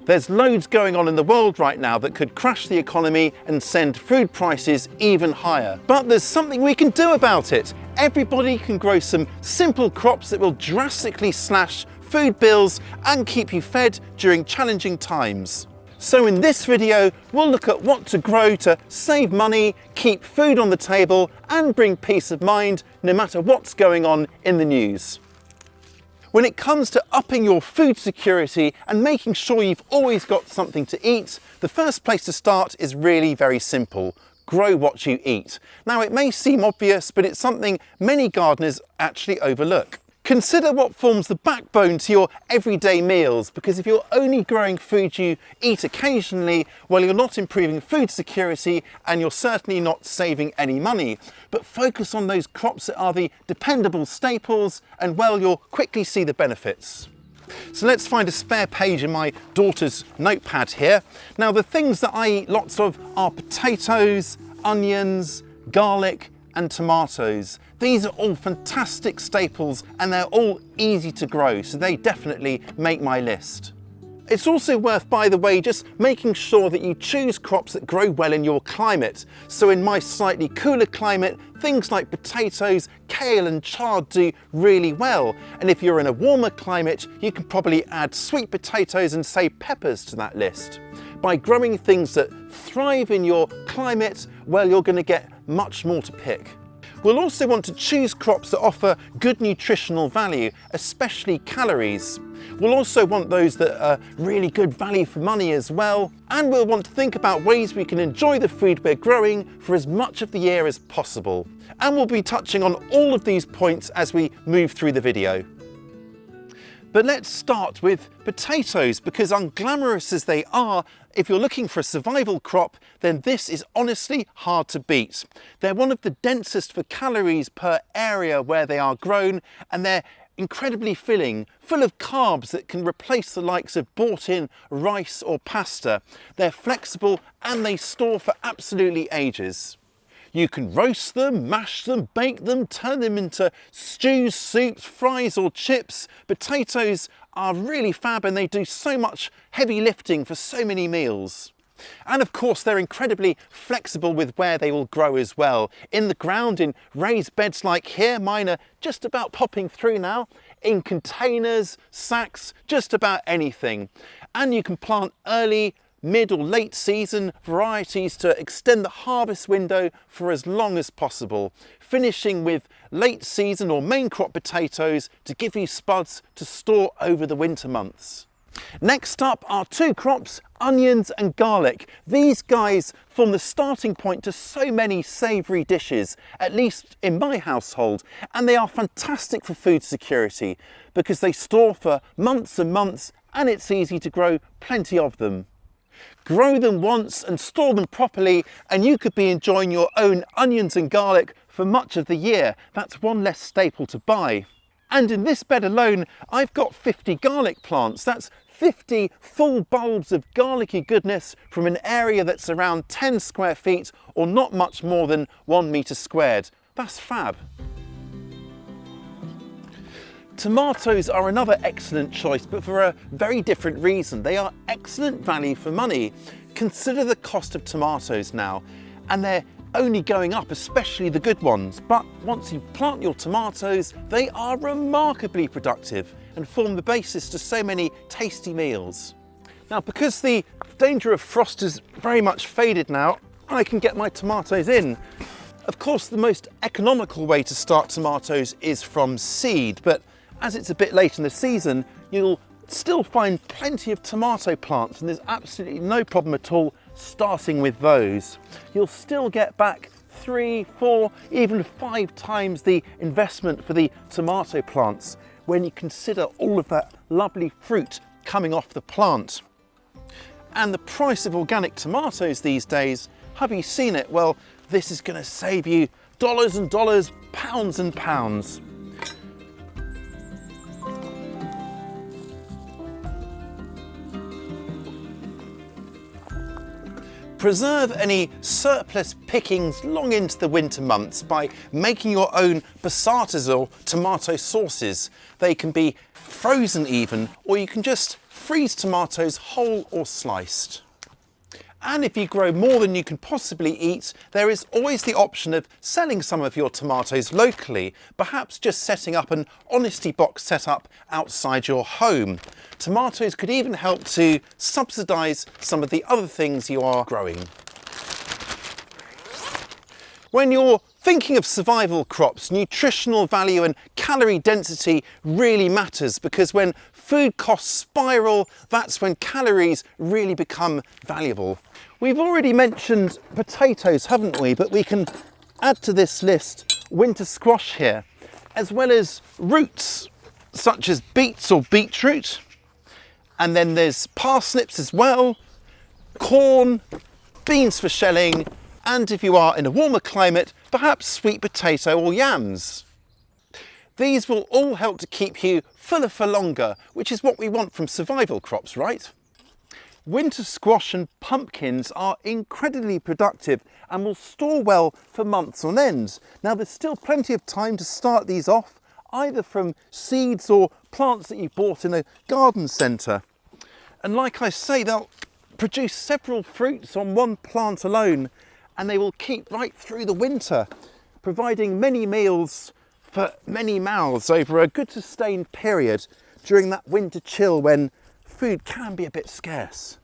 There's loads going on in the world right now that could crash the economy and send food prices even higher. But there's something we can do about it. Everybody can grow some simple crops that will drastically slash food bills and keep you fed during challenging times. So in this video, we'll look at what to grow to save money, keep food on the table, and bring peace of mind no matter what's going on in the news. When it comes to upping your food security and making sure you've always got something to eat, the first place to start is really very simple. Grow what you eat. Now it may seem obvious, but it's something many gardeners actually overlook. Consider what forms the backbone to your everyday meals, because if you're only growing food you eat occasionally, well, you're not improving food security and you're certainly not saving any money. But focus on those crops that are the dependable staples and, well, you'll quickly see the benefits. So let's find a spare page in my daughter's notepad here. Now the things that I eat lots of are potatoes, onions, garlic and tomatoes. These are all fantastic staples and they're all easy to grow, so they definitely make my list. It's also worth, by the way, just making sure that you choose crops that grow well in your climate. So in my slightly cooler climate, things like potatoes, kale and chard do really well. And if you're in a warmer climate, you can probably add sweet potatoes and, say, peppers to that list. By growing things that thrive in your climate, well, you're going to get much more to pick. We'll also want to choose crops that offer good nutritional value, especially calories. We'll also want those that are really good value for money as well. And we'll want to think about ways we can enjoy the food we're growing for as much of the year as possible. And we'll be touching on all of these points as we move through the video. But let's start with potatoes, because unglamorous as they are, if you're looking for a survival crop, then this is honestly hard to beat. They're one of the densest for calories per area where they are grown, and they're incredibly filling, full of carbs that can replace the likes of bought-in rice or pasta. They're flexible and they store for absolutely ages. You can roast them, mash them, bake them, turn them into stews, soups, fries or chips. Potatoes are really fab and they do so much heavy lifting for so many meals. And of course they're incredibly flexible with where they will grow as well. In the ground, in raised beds like here, mine are just about popping through now, in containers, sacks, just about anything. And you can plant early, mid or late season varieties to extend the harvest window for as long as possible, finishing with late season or main crop potatoes to give you spuds to store over the winter months. Next up are two crops, onions and garlic. These guys form the starting point to so many savoury dishes, at least in my household, and they are fantastic for food security because they store for months and months and it's easy to grow plenty of them. Grow them once and store them properly and you could be enjoying your own onions and garlic for much of the year. That's one less staple to buy. And in this bed alone, I've got 50 garlic plants. That's 50 full bulbs of garlicky goodness from an area that's around 10 square feet or not much more than 1 metre squared. That's fab. Tomatoes are another excellent choice, but for a very different reason. They are excellent value for money. Consider the cost of tomatoes now, and they're only going up, especially the good ones. But once you plant your tomatoes, they are remarkably productive and form the basis to so many tasty meals. Now, because the danger of frost has very much faded now, I can get my tomatoes in. Of course, the most economical way to start tomatoes is from seed, but as it's a bit late in the season, you'll still find plenty of tomato plants and there's absolutely no problem at all starting with those. You'll still get back 3, 4, even 5 times the investment for the tomato plants when you consider all of that lovely fruit coming off the plant. And the price of organic tomatoes these days, have you seen it? Well, this is going to save you dollars and dollars, pounds and pounds. Preserve any surplus pickings long into the winter months by making your own passatas or tomato sauces. They can be frozen even, or you can just freeze tomatoes whole or sliced. And if you grow more than you can possibly eat, there is always the option of selling some of your tomatoes locally, perhaps just setting up an honesty box setup outside your home. Tomatoes could even help to subsidise some of the other things you are growing. When you're thinking of survival crops, nutritional value and calorie density really matters, because when food costs spiral, that's when calories really become valuable. We've already mentioned potatoes, haven't we? But we can add to this list winter squash here, as well as roots such as beets or beetroot. And then there's parsnips as well, corn, beans for shelling, and if you are in a warmer climate, perhaps sweet potato or yams. These will all help to keep you fuller for longer, which is what we want from survival crops, right? Winter squash and pumpkins are incredibly productive and will store well for months on end. Now, there's still plenty of time to start these off, either from seeds or plants that you bought in a garden centre. And like I say, they'll produce several fruits on one plant alone, and they will keep right through the winter, providing many meals for many mouths over a good sustained period during that winter chill when food can be a bit scarce.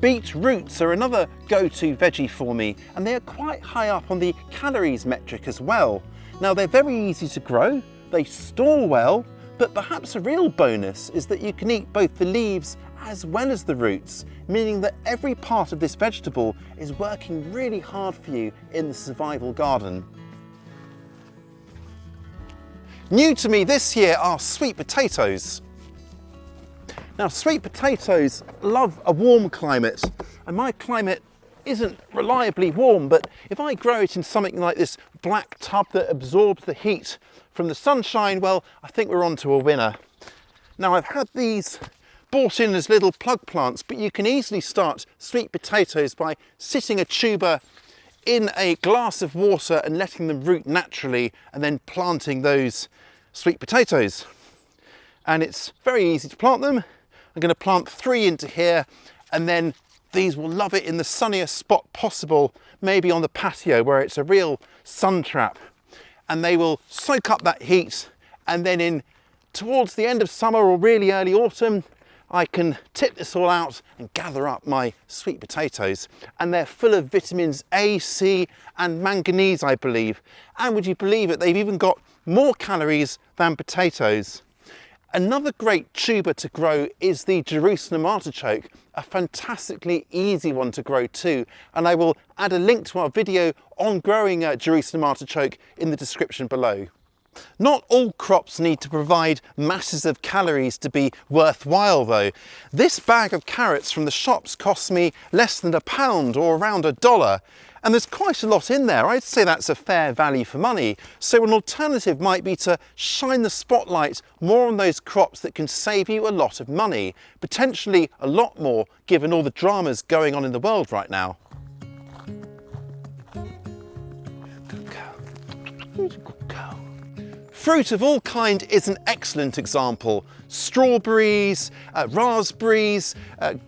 Beet roots are another go-to veggie for me, and they are quite high up on the calories metric as well. Now, they're very easy to grow, they store well, but perhaps a real bonus is that you can eat both the leaves as well as the roots, meaning that every part of this vegetable is working really hard for you in the survival garden. New to me this year are sweet potatoes. Now, sweet potatoes love a warm climate, and my climate isn't reliably warm, but if I grow it in something like this black tub that absorbs the heat from the sunshine, well, I think we're on to a winner. Now, I've had these bought in as little plug plants, but you can easily start sweet potatoes by sitting a tuber in a glass of water and letting them root naturally, and then planting those sweet potatoes. And it's very easy to plant them. I'm going to plant 3 into here, and then these will love it in the sunniest spot possible, maybe on the patio where it's a real sun trap, and they will soak up that heat, and then towards the end of summer or really early autumn, I can tip this all out and gather up my sweet potatoes, and they're full of vitamins A, C and manganese, I believe. And would you believe it, they've even got more calories than potatoes. Another great tuber to grow is the Jerusalem artichoke, a fantastically easy one to grow too, and I will add a link to our video on growing Jerusalem artichoke in the description below. Not all crops need to provide masses of calories to be worthwhile though. This bag of carrots from the shops costs me less than £1 or around $1, and there's quite a lot in there. I'd say that's a fair value for money. So an alternative might be to shine the spotlight more on those crops that can save you a lot of money, potentially a lot more given all the dramas going on in the world right now. Good girl. Who's a good girl? Fruit of all kind is an excellent example. Strawberries, raspberries,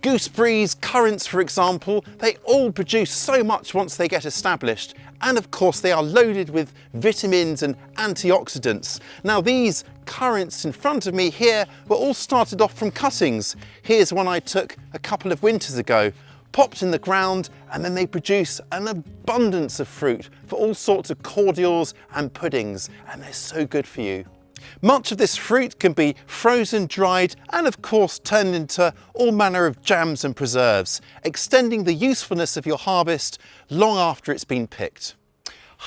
gooseberries, currants for example, they all produce so much once they get established, and of course they are loaded with vitamins and antioxidants. Now, these currants in front of me here were all started off from cuttings. Here's one I took a couple of winters ago, popped in the ground, and then they produce an abundance of fruit for all sorts of cordials and puddings, and they're so good for you. Much of this fruit can be frozen, dried, and of course turned into all manner of jams and preserves, extending the usefulness of your harvest long after it's been picked.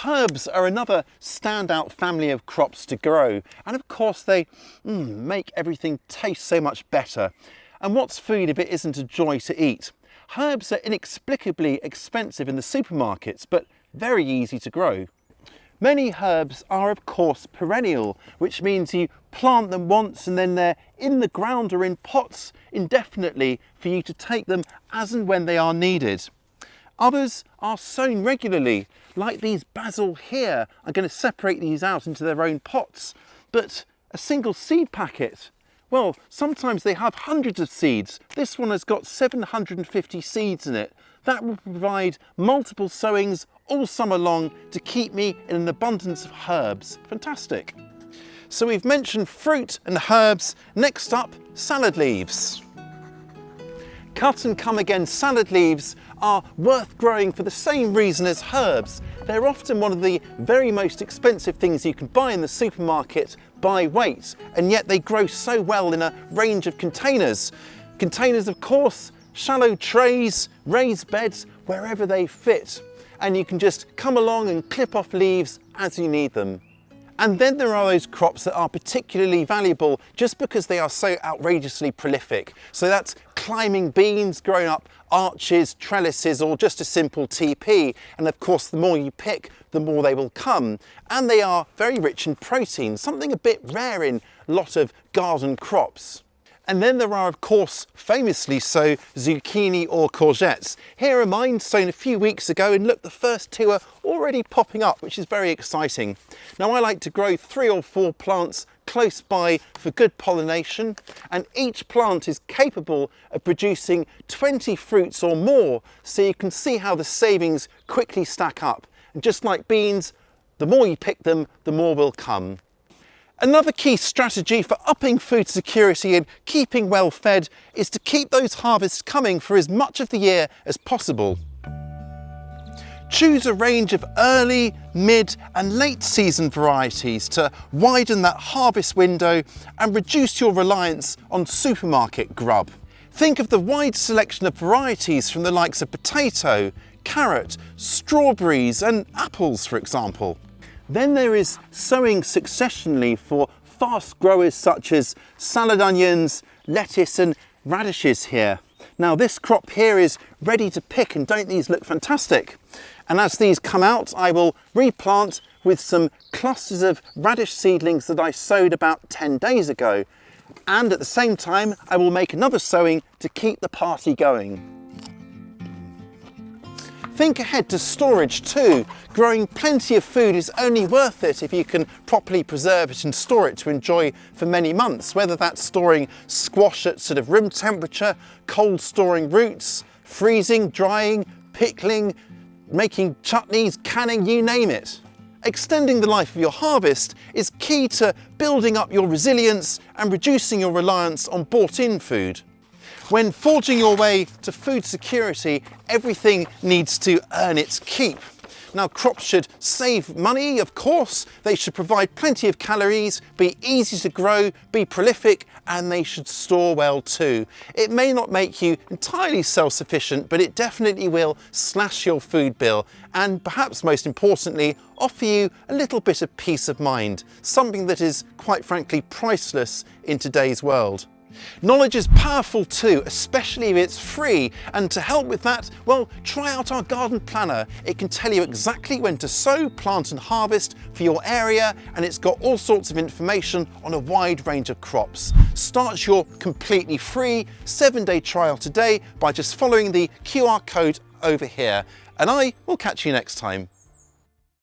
Herbs are another standout family of crops to grow, and of course they make everything taste so much better. And what's food if it isn't a joy to eat? Herbs are inexplicably expensive in the supermarkets, but very easy to grow. Many herbs are of course perennial, which means you plant them once and then they're in the ground or in pots indefinitely for you to take them as and when they are needed. Others are sown regularly, like these basil here. I'm going to separate these out into their own pots, but a single seed packet, well, sometimes they have hundreds of seeds. This one has got 750 seeds in it. That will provide multiple sowings all summer long to keep me in an abundance of herbs. Fantastic. So we've mentioned fruit and herbs. Next up, salad leaves. Cut and come again salad leaves are worth growing for the same reason as herbs. They're often one of the very most expensive things you can buy in the supermarket by weight, and yet they grow so well in a range of containers. Containers, of course, shallow trays, raised beds, wherever they fit. And you can just come along and clip off leaves as you need them. And then there are those crops that are particularly valuable just because they are so outrageously prolific. So that's climbing beans, growing up arches, trellises, or just a simple TP. And of course, the more you pick, the more they will come. And they are very rich in protein, something a bit rare in a lot of garden crops. And then there are, of course, famously so, zucchini or courgettes. Here are mine sown a few weeks ago, and look, the first two are already popping up, which is very exciting. Now, I like to grow 3 or 4 plants close by for good pollination, and each plant is capable of producing 20 fruits or more, so you can see how the savings quickly stack up. And just like beans, the more you pick them, the more will come. Another key strategy for upping food security and keeping well fed is to keep those harvests coming for as much of the year as possible. Choose a range of early, mid and late season varieties to widen that harvest window and reduce your reliance on supermarket grub. Think of the wide selection of varieties from the likes of potato, carrot, strawberries and apples, for example. Then there is sowing successionally for fast growers such as salad onions, lettuce and radishes here. Now this crop here is ready to pick, and don't these look fantastic? And as these come out, I will replant with some clusters of radish seedlings that I sowed about 10 days ago. And at the same time, I will make another sowing to keep the party going. Think ahead to storage too. Growing plenty of food is only worth it if you can properly preserve it and store it to enjoy for many months, whether that's storing squash at sort of room temperature, cold storing roots, freezing, drying, pickling, making chutneys, canning, you name it. Extending the life of your harvest is key to building up your resilience and reducing your reliance on bought-in food. When forging your way to food security, everything needs to earn its keep. Now, crops should save money, of course. They should provide plenty of calories, be easy to grow, be prolific, and they should store well too. It may not make you entirely self-sufficient, but it definitely will slash your food bill and, perhaps most importantly, offer you a little bit of peace of mind, something that is, quite frankly, priceless in today's world. Knowledge is powerful too, especially if it's free, and to help with that, well, try out our garden planner. It can tell you exactly when to sow, plant and harvest for your area, and it's got all sorts of information on a wide range of crops. Start your completely free 7-day trial today by just following the QR code over here, and I will catch you next time.